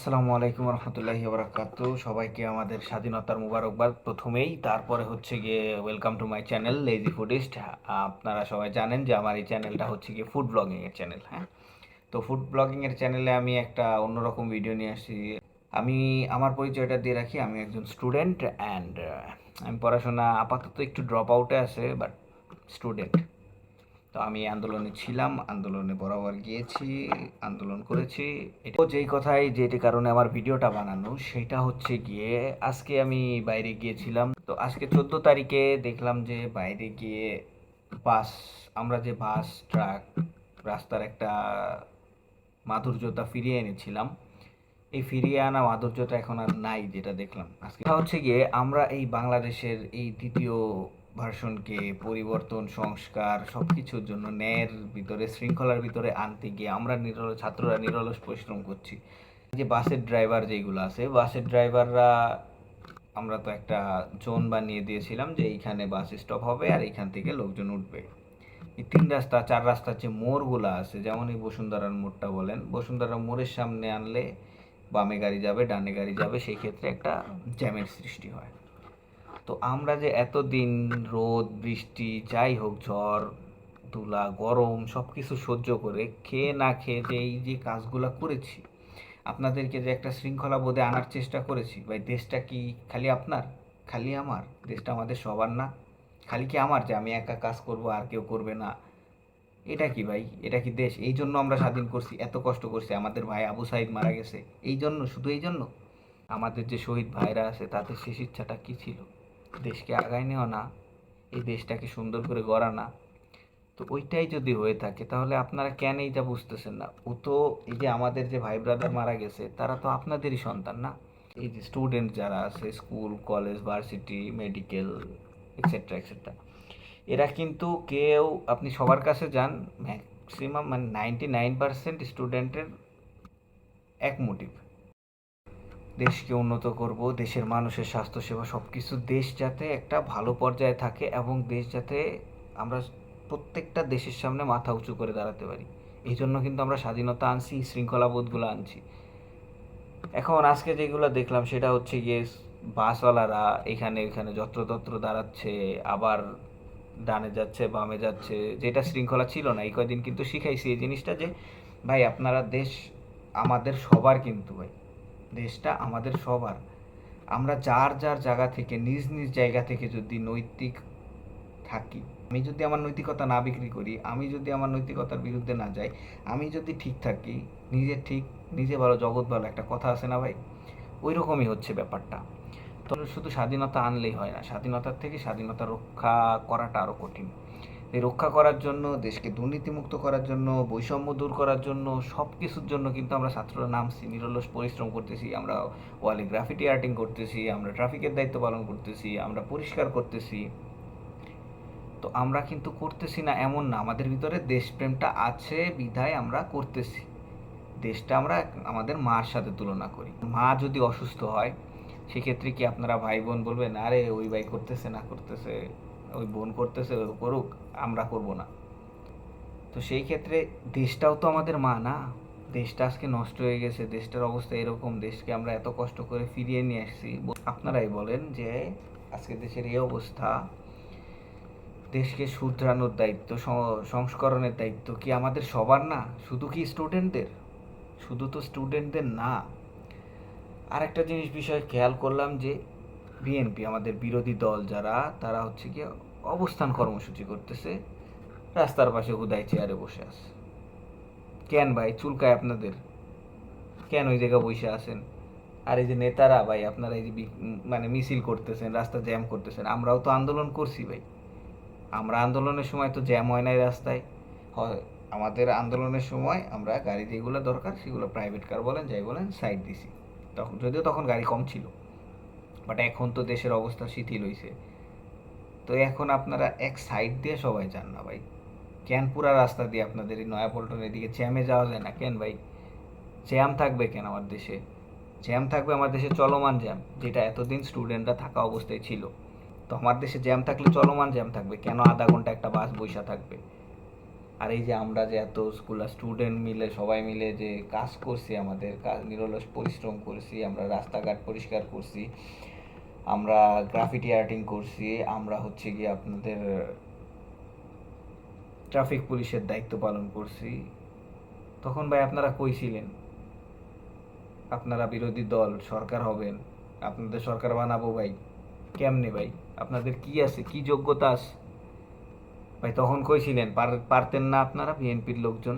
আসসালামু আলাইকুম রহমতুল্লাহি বারাকাতু। সবাইকে আমাদের স্বাধীনতার মুবারকবাদ প্রথমেই। তারপরে হচ্ছে গিয়ে welcome to my channel lazy ফুডিস্ট। আপনারা সবাই জানেন যে আমার এই চ্যানেলটা হচ্ছে গিয়ে ফুড ব্লগিংয়ের চ্যানেল। হ্যাঁ, তো ফুড ব্লগিংয়ের চ্যানেলে আমি একটা অন্যরকম ভিডিও নিয়ে আসি। আমি আমার পরিচয়টা দিয়ে রাখি, আমি একজন স্টুডেন্ট অ্যান্ড আমি পড়াশোনা আপাতত একটু ড্রপ আউটে আছে, বাট স্টুডেন্ট। তো আমি আন্দোলনে ছিলাম, আন্দোলনে বরাবর গিয়েছি, আন্দোলন করেছি। এটা যেই কথাই যেটি কারণে আমার ভিডিওটা বানানো সেটা হচ্ছে গিয়ে আজকে আমি বাইরে গিয়েছিলাম। তো আজকে 14 তারিখে দেখলাম যে বাইরে গিয়ে বাস, আমরা যে বাস ট্রাক রাস্তার একটা মাধুর্যতা ফিরিয়ে এনেছিলাম, এই ফিরিয়ে আনা মাধুর্যটা এখন আর নাই। যেটা দেখলাম আজকে হচ্ছে গিয়ে আমরা এই বাংলাদেশের এই দ্বিতীয় ভার্সনকে পরিবর্তন, সংস্কার সব কিছুর জন্য ন্যায়ের ভিতরে, শৃঙ্খলার ভিতরে আনতে গিয়ে আমরা ছাত্ররা নিরলস পরিশ্রম করছি। যে বাসের ড্রাইভার যেগুলো আছে, বাসের ড্রাইভাররা, আমরা তো একটা জোন বানিয়ে দিয়েছিলাম যে এইখানে বাস স্টপ হবে আর এইখান থেকে লোকজন উঠবে। এই 3 রাস্তা 4 রাস্তার যে মোড়গুলো আছে, যেমন এই বসুন্ধরার মোড়টা বলেন, বসুন্ধরার মোড়ের সামনে আনলে বামে গাড়ি যাবে, ডানে গাড়ি যাবে, সেই ক্ষেত্রে একটা জ্যামের সৃষ্টি হয়। তো আমরা যে এতদিন রোদ বৃষ্টি যাই হোক, ঝড় ধুলা গরম সব কিছু সহ্য করে খেয়ে না খেয়ে যে এই যে কাজগুলো করেছি, আপনাদেরকে যে একটা শৃঙ্খলা বোধে আনার চেষ্টা করেছি, ভাই দেশটা কি খালি আপনার, খালি আমার? দেশটা আমাদের সবার না? খালি কি আমার যে আমি একা কাজ করব আর কেউ করবে না? এটা কি ভাই, এটা কি দেশ? এই জন্য আমরা স্বাধীন করছি, এত কষ্ট করছি, আমাদের ভাই আবু সাইদ মারা গেছে এই জন্য, শুধু এই জন্য? আমাদের যে শহীদ ভাইরা আছে তাদের শেষ ইচ্ছাটা কি ছিল? দেশকে আগায় নেওয়া না, এই দেশটাকে সুন্দর করে গড়া না? তো ওইটাই যদি হয়ে থাকে তাহলে আপনারা কেন এইটা বুঝতেছেন না? ও তো, এই যে আমাদের যে ভাই ব্রাদার মারা গেছে তারা তো আপনাদেরই সন্তান না? এই যে স্টুডেন্ট যারা আছে, school college varsity medical etcetera etcetera, এরা কিন্তু কেউ, আপনি সবার কাছে যান, ম্যাক্সিমাম মানে 99% স্টুডেন্টের এক মোটিভ, দেশকে উন্নত করব, দেশের মানুষের স্বাস্থ্যসেবা সব কিছু, দেশ যাতে একটা ভালো পর্যায়ে থাকে এবং দেশ যাতে আমরা প্রত্যেকটা দেশের সামনে মাথা উঁচু করে দাঁড়াতে পারি। এই জন্য কিন্তু আমরা স্বাধীনতা আনছি, শৃঙ্খলাবোধগুলো আনছি। এখন আজকে যেগুলো দেখলাম সেটা হচ্ছে গিয়ে বাসওয়ালারা এখানে এখানে যত্রতত্র দাঁড়াচ্ছে, আবার ডানে যাচ্ছে বামে যাচ্ছে, যেটা শৃঙ্খলা ছিল না। এই কয়দিন কিন্তু শিখাইছি এই জিনিসটা যে ভাই আপনারা, দেশ আমাদের সবার কিন্তু ভাই, দেশটা আমাদের সবার। আমরা যার যার জায়গা থেকে, নিজ নিজ জায়গা থেকে যদি নৈতিক থাকি, আমি যদি আমার নৈতিকতা না বিক্রি করি, আমি যদি আমার নৈতিকতার বিরুদ্ধে না যাই, আমি যদি ঠিক থাকি, নিজে ঠিক নিজে ভালো জগৎ ভালো, একটা কথা আছে না ভাই? ওই রকমই হচ্ছে ব্যাপারটা। তো শুধু স্বাধীনতা আনলেই হয় না, স্বাধীনতার থেকে স্বাধীনতা রক্ষা করাটা আরও কঠিন। এই রক্ষা করার জন্য, দেশকে দুর্নীতিমুক্ত করার জন্য, বৈষম্য দূর করার জন্য, সব কিছুর জন্য কিন্তু আমরা ছাত্ররা নামছি, নিরলস পরিশ্রম করতেছি, আমরা ওয়ালে গ্রাফিটি আর্টিং করতেছি, আমরা ট্রাফিকের দায়িত্ব পালন করতেছি, আমরা পরিষ্কার করতেছি। তো আমরা কিন্তু করতেছি না এমন না, আমাদের ভিতরে দেশপ্রেমটা আছে বিধায় আমরা করতেছি। দেশটা আমরা আমাদের মার সাথে তুলনা করি। মা যদি অসুস্থ হয় সেক্ষেত্রে কি আপনারা ভাই বোন বলবেন আরে ওই ভাই করতেছে না করতেছে, ওই বোন করতেছে ও করুক, আমরা করব না? তো সেই ক্ষেত্রে দেশটাও তো আমাদের মা না? দেশটা আজকে নষ্ট হয়ে গেছে, দেশটার অবস্থা এরকম, দেশকে আমরা এত কষ্ট করে ফিরিয়ে নিয়ে আসছি। আপনারাই বলেন যে আজকে দেশের এই অবস্থা, দেশকে শুধরানোর দায়িত্ব, সংস্করণের দায়িত্ব কি আমাদের সবার না? শুধু কি স্টুডেন্টদের? শুধু তো স্টুডেন্টদের না। আর একটা জিনিস বিষয় খেয়াল করলাম যে বিএনপি, আমাদের বিরোধী দল যারা, তারা হচ্ছে কি অবস্থান কর্মসূচি করতেছে, রাস্তার পাশে হুদায় চেয়ারে বসে আছে। কেন ভাই চুলকায় আপনাদের? কেন ওই জায়গায় বসে আছেন? আর এই যে নেতারা ভাই, আপনারা এই যে মানে মিছিল করতেছেন, রাস্তা জ্যাম করতেছেন, আমরাও তো আন্দোলন করছি ভাই। আমরা আন্দোলনের সময় তো জ্যাম হয় নাই রাস্তায়। হয় আমাদের আন্দোলনের সময় আমরা গাড়ি যেগুলো দরকার সেগুলো, প্রাইভেট কার বলেন যাই বলেন, সাইড দিছি। তখন যদিও তখন গাড়ি কম ছিল, বাট এখন তো দেশের অবস্থা শিথিল হয়েছে। তো এখন আপনারা এক সাইড দিয়ে সবাই যান না ভাই? কেন পুরা রাস্তা দিয়ে আপনাদের এই নয়াপল্টনের দিকে জ্যামে যাওয়া যায় না কেন ভাই? জ্যাম থাকবে কেন আমার দেশে? জ্যাম থাকবে আমার দেশে চলমান জ্যাম, যেটা এতদিন স্টুডেন্টরা থাকা অবস্থায় ছিল। তো আমার দেশে জ্যাম থাকলে চলমান জ্যাম থাকবে কেন? আধা ঘন্টা একটা বাস বৈশা থাকবে। আর এই যে আমরা যে এত স্টুডেন্ট মিলে সবাই মিলে যে কাজ করছি, আমাদের কাজ নিরলস পরিশ্রম করছি, আমরা রাস্তাঘাট পরিষ্কার করছি, আমরা গ্রাফিটি আর্টিং করছি, আমরা হচ্ছে গিয়ে আপনাদের ট্রাফিক পুলিশের দায়িত্ব পালন করছি, তখন ভাই আপনারা কই ছিলেন? আপনারা বিরোধী দল, সরকার হবেন, আপনাদের সরকার বানাবো ভাই, কেমনে ভাই? আপনাদের কি আছে, কি যোগ্যতা আছে ভাই? তখন কই ছিলেন? পারতেন না আপনারা বিএনপির লোকজন?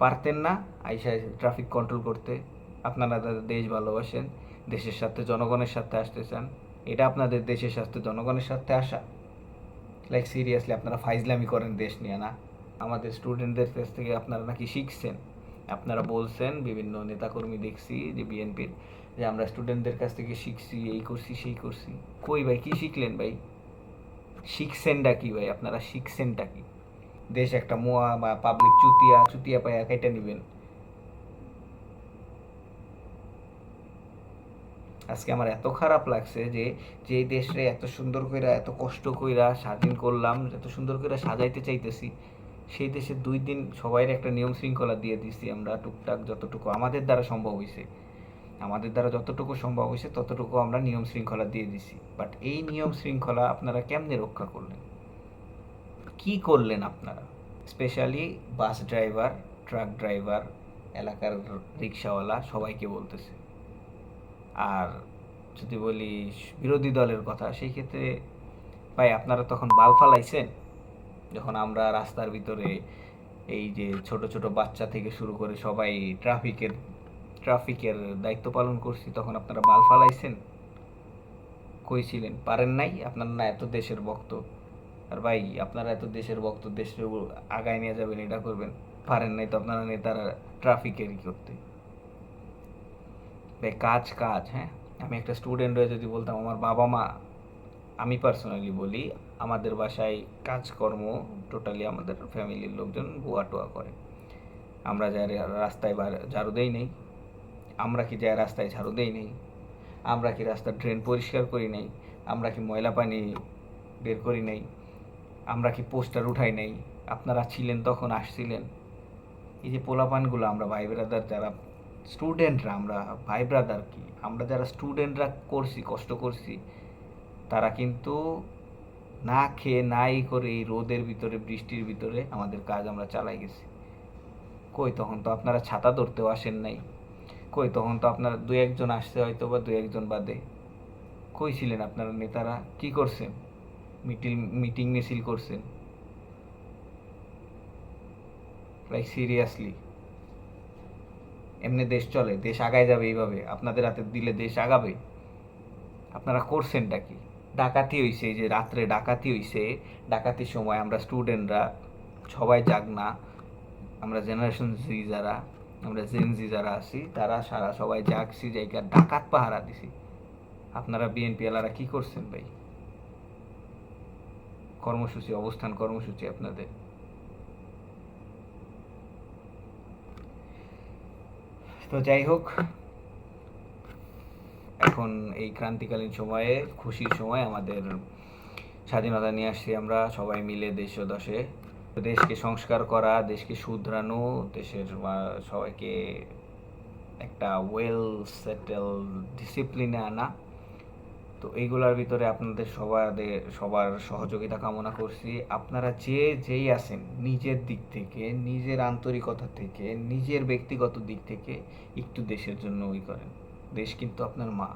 পারতেন না আইসা ট্রাফিক কন্ট্রোল করতে? আপনারা তাদের দেশ ভালোবাসেন, দেশের সাথে জনগণের সাথে আসতে চান, এটা আপনাদের দেশের সাথে জনগণের সাথে আসা? লাইক সিরিয়াসলি আপনারা ফাইজলামি করেন দেশ নিয়ে না? আমাদের স্টুডেন্টদের কাছ থেকে আপনারা নাকি শিখছেন, আপনারা বলছেন, বিভিন্ন নেতাকর্মী দেখছি যে বিএনপির, যে আমরা স্টুডেন্টদের কাছ থেকে শিখছি, এই করছি সেই করছি। কই ভাই, কি শিখলেন ভাই? শিখছেনটা কি ভাই? আপনারা শিখছেনটা কি? দেশ একটা মোয়া বা পাবলিক চুতিয়া চুতিয়া পায়া কেটে নিবেন? আজকে আমার এত খারাপ লাগছে যে যে দেশে এত সুন্দর কইরা এত কষ্ট কইরা স্বাধীন করলাম, এত সুন্দর করে সাজাইতে চাইতেছি, সেই দেশে 2 দিন সবাই একটা নিয়ম শৃঙ্খলা দিয়ে দিছি আমরা, টুকটাক যতটুকু আমাদের দ্বারা সম্ভব হয়েছে, আমাদের দ্বারা যতটুকু সম্ভব হয়েছে ততটুকু আমরা নিয়ম শৃঙ্খলা দিয়ে দিছি। বাট এই নিয়ম শৃঙ্খলা আপনারা কেমনে রক্ষা করলেন? কি করলেন আপনারা? Specially bus driver, truck driver, এলাকার রিক্সাওয়ালা সবাইকে বলতেছে। আর যদি বলি বিরোধী দলের কথা, সেই ক্ষেত্রে ভাই আপনারা তখন বাল ফালাইছেন যখন আমরা রাস্তার ভিতরে এই যে ছোট ছোট বাচ্চা থেকে শুরু করে সবাই ট্রাফিকের ট্রাফিকের দায়িত্ব পালন করছি, তখন আপনারা বাল ফালাইছেন? কই ছিলেন? পারেন নাই? আপনারা না এত দেশের ভক্ত, আর ভাই আপনারা এত দেশের ভক্ত, দেশের আগায় নিয়ে যাবেন, এটা করবেন, পারেন নাই তো আপনারা নেতারা ট্রাফিকের ই করতে? ভাই কাজ কাজ, হ্যাঁ? আমি একটা স্টুডেন্ট হয়ে যদি বলতাম, আমার বাবা মা, আমি পার্সোনালি বলি, আমাদের বাসায় কাজকর্ম টোটালি আমাদের ফ্যামিলির লোকজন বুয়া টোয়া করে। আমরা যাই রাস্তায় ঝাড়ু দেই নেই? আমরা কি যাই রাস্তায় ঝাড়ু দেই নেই? আমরা কি রাস্তার ড্রেন পরিষ্কার করি নাই? আমরা কি ময়লা পানি বের করি নাই? আমরা কি পোস্টার উঠাই নাই? আপনারা ছিলেন তখন, আসছিলেন। এই যে পোলাপানগুলো, আমরা ভাই ব্রাদার যারা স্টুডেন্টরা, আমরা ভাই ব্রাদার কি, আমরা যারা স্টুডেন্টরা করছি, কষ্ট করছি, তারা কিন্তু না খেয়ে নাই করে এই রোদের ভিতরে বৃষ্টির ভিতরে আমাদের কাজ আমরা চালাই গেছি। কই তখন তো আপনারা ছাতা ধরতেও আসেন নাই? কই তখন তো আপনারা 2-1 জন আসছে হয়তো, বা 2-1 জন বাদে। কই ছিলেন আপনারা নেতারা? কি করছেন? মিটিং মিছিল করছেন? লাইক সিরিয়াসলি, এমনি দেশ চলে? দেশ আগায় যাবে এইভাবে আপনাদের হাতে দিলে? দেশ আগাবে? আপনারা করছেনটা কি? ডাকাতি হইছে, এই যে রাত্রে ডাকাতি হইছে, ডাকাতির সময় আমরা স্টুডেন্টরা সবাই জাগ না, আমরা জেনারেশন জি যারা, আমরা জেন জি যারা আছি, তারা সারা সবাই জাগছি, জায়গা ডাকাত পাহারা দিছি। আপনারা বিএনপি এলারা কি করছেন ভাই? কর্মসূচি, অবস্থান কর্মসূচি আপনাদের। তো যাই হোক, এখন এই ক্রান্তিকালীন সময়ে, খুশির সময়, আমাদের স্বাধীনতা নিয়ে আসছি আমরা সবাই মিলে দেশ ও দশে। দেশকে সংস্কার করা, দেশকে শুধরানো, দেশের সবাইকে একটা ওয়েল সেটেল ডিসিপ্লিনে আনা। তো এইগুলোর ভিতরে আপনাদের সবার সহযোগিতা কামনা করছি। আপনারা যেই আছেন, নিজের দিক থেকে, নিজের আন্তরিকতা থেকে, নিজের ব্যক্তিগত দিক থেকে একটু দেশের জন্য ওই করেন। দেশ কিন্তু আপনার মা,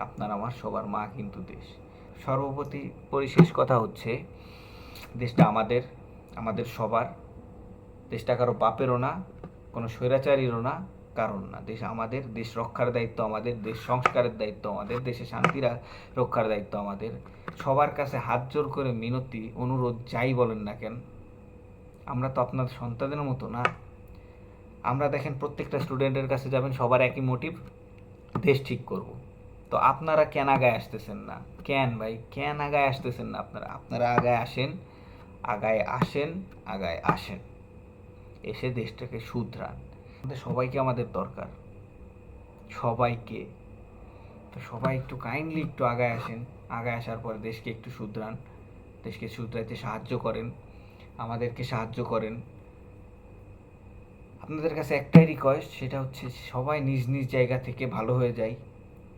আপনার আমার সবার মা কিন্তু দেশ। সর্বোপরি পরিশেষ কথা হচ্ছে, দেশটা আমাদের, আমাদের সবার। দেশটা কারো বাপেরও না, কোনো স্বৈরাচারীরও না, কারণ না। দেশ আমাদের, দেশ রক্ষার দায়িত্ব আমাদের, দেশ সংস্কারের দায়িত্ব আমাদের, দেশে শান্তি রক্ষার দায়িত্ব আমাদের। সবার কাছে হাত জোর করে মিনতি, অনুরোধ, যাই বলেন না কেন, আমরা তো আপনার সন্তানের মতো না? আমরা দেখেন প্রত্যেকটা স্টুডেন্টের কাছে যাবেন, সবার একই মোটিভ, দেশ ঠিক করব। তো আপনারা কেন আগায় আসতেছেন না? কেন ভাই, কেন আগায় আসতেছেন না আপনারা? আপনারা আগায় আসেন, আগায় আসেন, আগায় আসেন, এসে দেশটাকে শুধরান। আমাদের সবাইকে আমাদের দরকার, সবাইকে। তো সবাই একটু কাইন্ডলি একটু আগায় আসেন, আগায় আসার পরে দেশকে একটু শুধরান, দেশকে শুধরাইতে সাহায্য করেন। আমাদেরকে সাহায্য করেন। আপনাদের কাছে একটাই রিকোয়েস্ট, সেটা হচ্ছে সবাই নিজ নিজ জায়গা থেকে ভালো হয়ে যায়।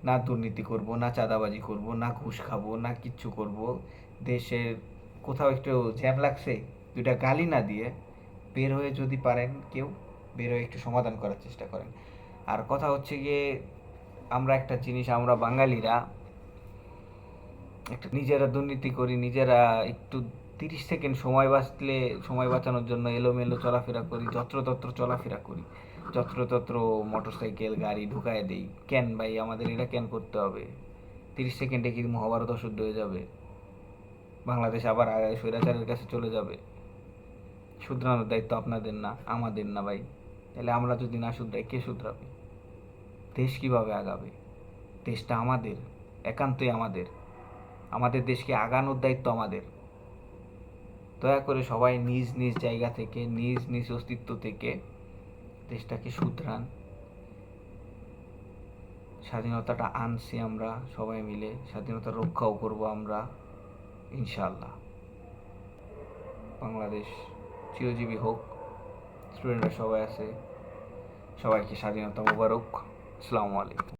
না দুর্নীতি করব, না চাঁদাবাজি করব, না ঘুষ খাবো, না কিচ্ছু করব। দেশের কোথাও একটু জ্যাম লাগছে, দুইটা গালি না দিয়ে বের হয়ে যদি পারেন কেউ, বের হয়ে একটু সমাধান করার চেষ্টা করেন। আর কথা হচ্ছে গিয়ে, আমরা একটা জিনিস, আমরা বাঙালিরা একটা নিজেরা দুর্নীতি করি, নিজেরা একটু 30 সেকেন্ড সময় বাঁচলে, সময় বাঁচানোর জন্য এলোমেলো চলাফেরা করি, যত্রতত্র চলাফেরা করি, যত্রতত্র মোটরসাইকেল গাড়ি ঢুকায় দেই। কেন ভাই আমাদের এটা কেন করতে হবে? 30 সেকেন্ডে কি মহাভারত অশুদ্ধ হয়ে যাবে? বাংলাদেশ আবার স্বৈরাচারের কাছে চলে যাবে? শুধরানোর দায়িত্ব আপনাদের না, আমাদের না ভাই। তাহলে আমরা যদি না শুধরাই, কে শুধরাবে? দেশ কিভাবে আগাবে? দেশটা আমাদের, একান্তই আমাদের। আমাদের দেশকে আগানোর দায়িত্ব আমাদের। দয়া করে সবাই নিজ নিজ জায়গা থেকে, নিজ নিজ অস্তিত্ব থেকে দেশটাকে শুধরান। স্বাধীনতাটা আনছি আমরা সবাই মিলে, স্বাধীনতা রক্ষাও করব আমরা ইনশাআল্লাহ। বাংলাদেশ চিরজীবী হোক। স্টুডেন্টরা সবাই আছে, সবাইকে স্বাধীনতা মোবারক। আসসালামু আলাইকুম।